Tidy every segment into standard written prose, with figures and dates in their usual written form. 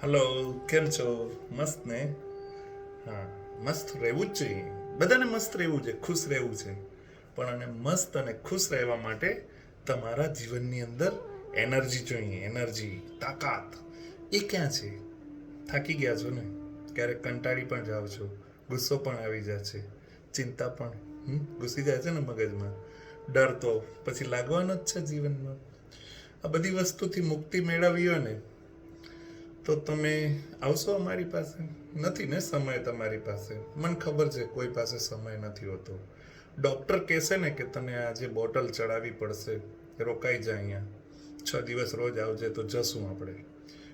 Hello, કેમ છો? મસ્ત ને? હા, મસ્ત રહેવું જ જોઈએ. બધાને મસ્ત રહેવું છે, ખુશ રહેવું છે. પણ અને મસ્ત અને ખુશ રહેવા માટે તમારા જીવનની અંદર એનર્જી જોઈએ, એનર્જી, તાકાત. એ ક્યાં છે? થાકી ગયા છો ને? ક્યારેક કંટાળી પણ જાઓ છો, ગુસ્સો પણ આવી જાય છે, ચિંતા પણ ઘૂસી જાય છે ને મગજમાં. ડર તો પછી લાગવાનો જ છે જીવનમાં. આ બધી વસ્તુથી મુક્તિ મેળવવી હોય ને તો તમે આવશો અમારી પાસે? નથી ને સમય તમારી પાસે? મને ખબર છે કોઈ પાસે સમય નથી હોતો. ડૉક્ટર કહેશે ને કે તને આજે બોટલ ચડાવવી પડશે, રોકાઈ જાય અહીંયા, 6 દિવસ રોજ આવજે તો જશું આપણે.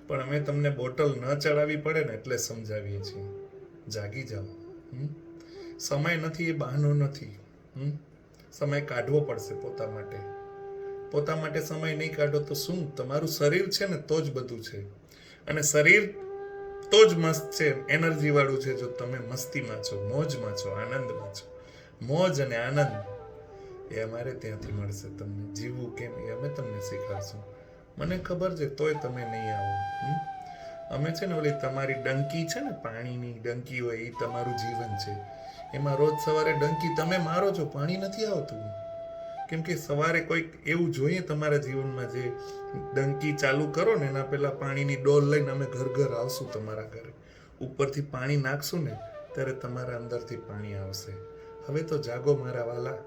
પણ અમે તમને બોટલ ન ચડાવવી પડે ને એટલે સમજાવીએ છીએ. જાગી જાઓ. સમય નથી એ બહાનો નથી. સમય કાઢવો પડશે પોતા માટે. પોતા માટે સમય નહીં કાઢો તો શું? તમારું શરીર છે ને તો જ બધું છે. અને શરીર તો જ મસ્ત છે, એનર્જી વાળું છે જો તમે મસ્તીમાં છો, મોજમાં છો, આનંદમાં છો. મોજ અને આનંદ એ અમારે ત્યાંથી મળશે તમને. જીવવું કેમ એ અમે તમને શીખવાડશું. મને ખબર છે તોય તમે નહીં આવો. અમે છે ને ઓલી તમારી ડંકી છે ને, પાણીની ડંકી હોય, એ તમારું જીવન છે. એમાં રોજ સવારે ડંકી તમે મારો છો, પાણી નથી આવતું. કેમ કે સવારે કોઈક એવું જોઈએ તમારા જીવનમાં જે ડંકી ચાલુ કરો ને એના પહેલા પાણીની ડોલ લઈને અમે ઘર ઘર આવશું તમારા ઘરે. ઉપરથી પાણી નાખશું ને ત્યારે તમારા અંદરથી પાણી આવશે. હવે તો જાગો મારા વાલા.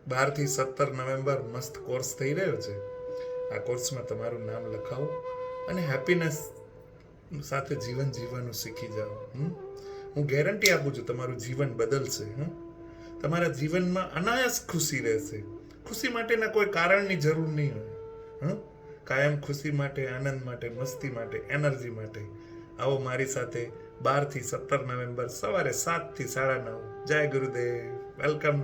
12 થી 17 નવેમ્બર મસ્ત કોર્સ થઈ રહ્યો છે. આ કોર્સમાં તમારું નામ લખાવો અને હેપીનેસ સાથે જીવન જીવવાનું શીખી જાઓ. હું ગેરંટી આપું છું તમારું જીવન બદલશે. તમારા જીવનમાં અનાયાસ ખુશી રહેશે. ખુશી માટેના કોઈ કારણની જરૂર નહીં હોય. કાયમ ખુશી માટે, આનંદ માટે, મસ્તી માટે, એનર્જી માટે આવો મારી સાથે 12 થી 17 નવેમ્બર સવારે 7 થી 9:30. જય ગુરુદેવ. વેલકમ.